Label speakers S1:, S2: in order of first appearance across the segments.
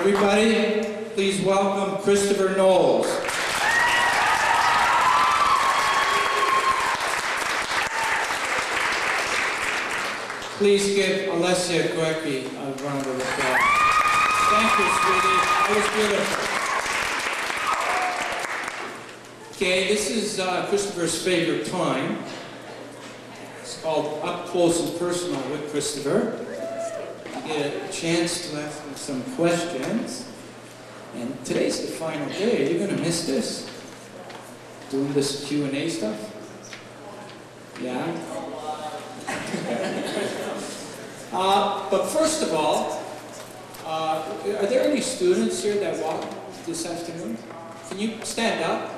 S1: Everybody, please welcome Kristopher Knowles. Please give Alessia Grecky a round of applause. Thank you, sweetie. That was beautiful. Okay, this is Kristopher's favorite time. It's called Up Close and Personal with Kristopher. You get a chance to ask him some questions. And today's the final day. You're going to miss this? Doing this Q&A stuff? Yeah? But first of all, are there any students here that walked this afternoon? Can you stand up?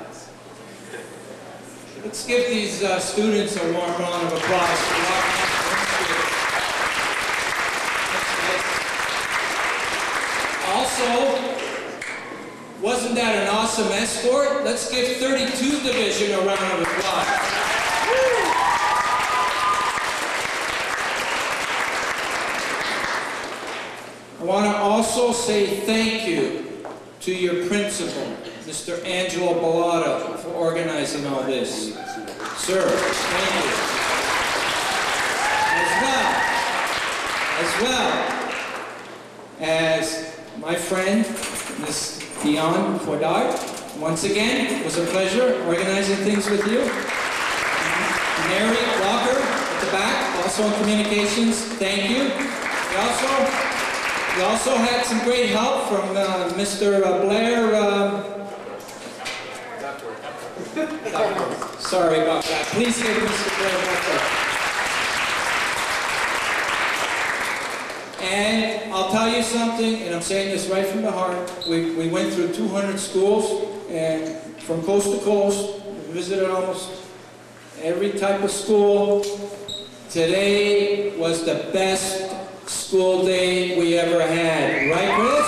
S1: Let's give these students a warm round of applause for walking up. Also, wasn't that an awesome escort? Let's give 32 Division a round of applause. I want to also say thank you to your principal, Mr. Angelo Bellata, for organizing all this. Sir, thank you. As my friend, Ms. Dion Fordard, once again, it was a pleasure organizing things with you. Mary Walker at the back, also in communications, thank you. We also had some great help from Mr. Blair. Sorry about that. Please give Mr. Blair Doctor. And I'll tell you something, and I'm saying this right from the heart. We went through 200 schools, and from coast to coast, we visited almost every type of school. Today was the best school day we ever had. Right, Chris?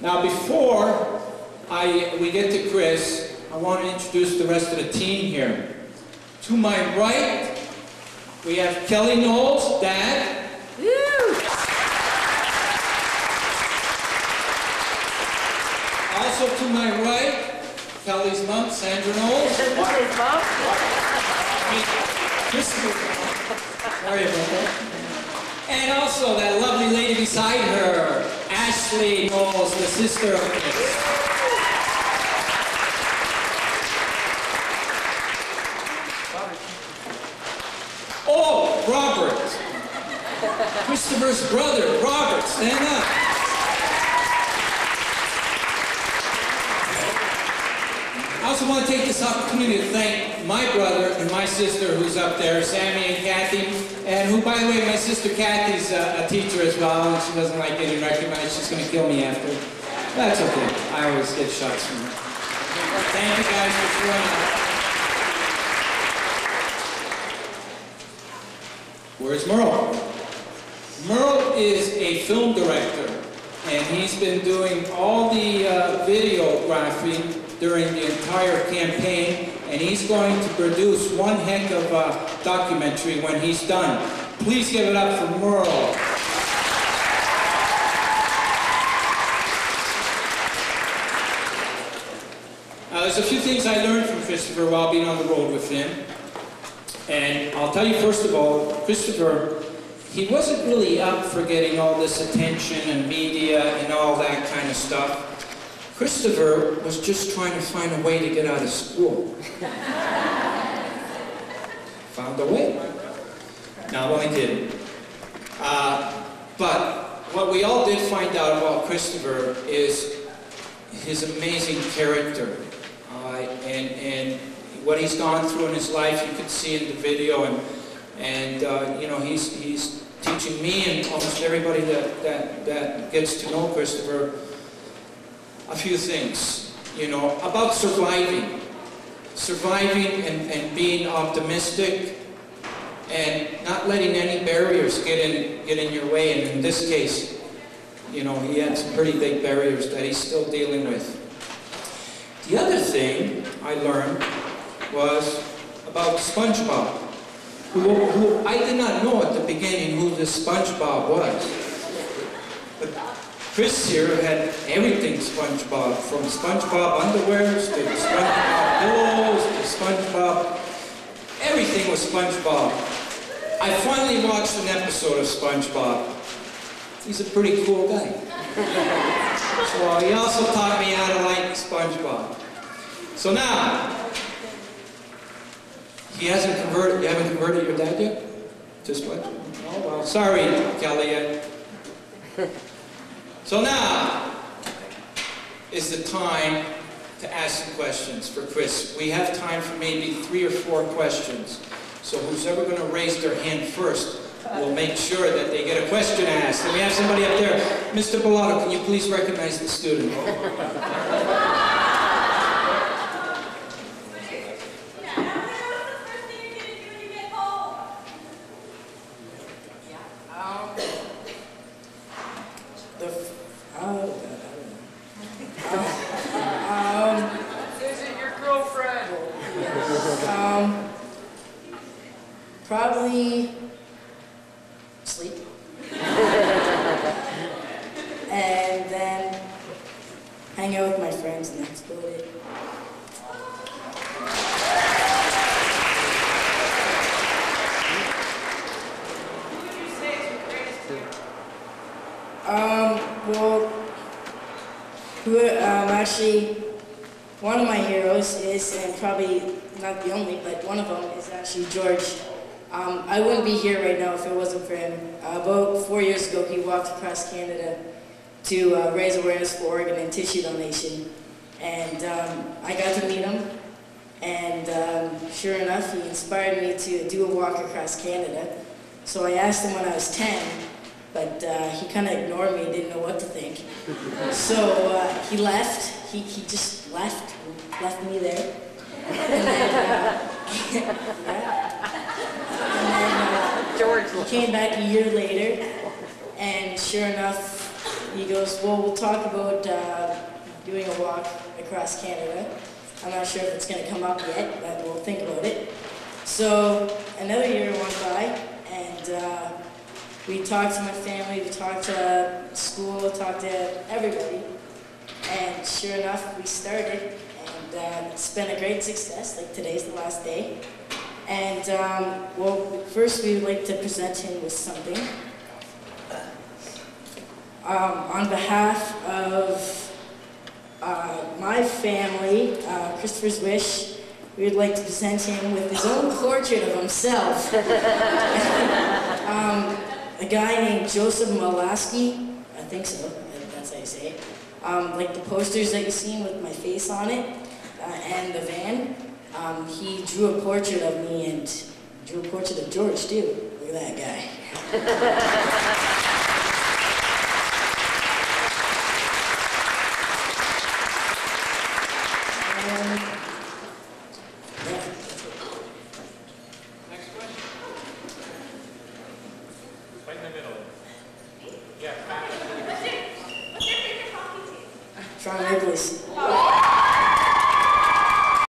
S1: Now, before we get to Chris, I want to introduce the rest of the team here. To my right, we have Kelly Knowles, Dad. Woo! Also to my right, Kelly's mom, Sandra Knowles.
S2: His mom?
S1: Sorry about that. And also that lovely lady beside her, Ashley Knowles, the sister of Chris. Oh, Robert. Kristopher's brother, Robert, stand up. I also want to take this opportunity to thank my brother and my sister who's up there, Sammy and Kathy, and who, by the way, my sister Kathy's a teacher as well, and she doesn't like getting recognized. She's going to kill me after. That's okay. I always get shots from her. Thank you guys for showing up. Where's Merle? Merle is a film director, and he's been doing all the videography during the entire campaign, and he's going to produce one heck of a documentary when he's done. Please give it up for Merle. There's a few things I learned from Kristopher while being on the road with him. And I'll tell you first of all, Kristopher, he wasn't really up for getting all this attention and media and all that kind of stuff. Kristopher was just trying to find a way to get out of school. Found a way. No, I'm only kidding. But what we all did find out about Kristopher is his amazing character. And what he's gone through in his life, you can see in the video, and you know, he's teaching me and almost everybody that gets to know Kristopher a few things, you know, about surviving and being optimistic and not letting any barriers get in your way. And in this case, you know, he had some pretty big barriers that he's still dealing with. The other thing I learned was about SpongeBob, who I did not know at the beginning who this SpongeBob was. But Kris here had everything SpongeBob, from SpongeBob underwears to SpongeBob pillows to SpongeBob. Everything was SpongeBob. I finally watched an episode of SpongeBob. He's a pretty cool guy. So he also taught me how to like SpongeBob. So now, you haven't converted your dad yet? To SpongeBob? Oh well, sorry, Kelly. So now is the time to ask some questions for Kris. We have time for maybe 3 or 4 questions. So who's ever going to raise their hand first will make sure that they get a question asked. And we have somebody up there. Mr. Bellato, can you please recognize the student?
S2: Probably sleep. And then hang out with my friends, and that's about it. Actually, one of my heroes is, and probably not the only, but one of them is actually George. I wouldn't be here right now if it wasn't for him. About 4 years ago, he walked across Canada to raise awareness for organ and tissue donation. And I got to meet him, and sure enough, he inspired me to do a walk across Canada. So I asked him when I was 10, but he kind of ignored me, didn't know what to think. So he left. He just left me there. And then, George he came back a year later, and sure enough, he goes, well, we'll talk about doing a walk across Canada. I'm not sure if it's going to come up yet, but we'll think about it. So another year went by, and we talked to my family, we talked to school, talked to everybody, and sure enough, we started, and it's been a great success. Like, today's the last day. And, well, first we would like to present him with something. On behalf of my family, Kristopher's Wish, we would like to present him with his own portrait of himself. A guy named Joseph Molaski, I think so, that's how you say it. Like the posters that you've seen with my face on it, and the van. He drew a portrait of me and drew a portrait of George too. Look at that guy.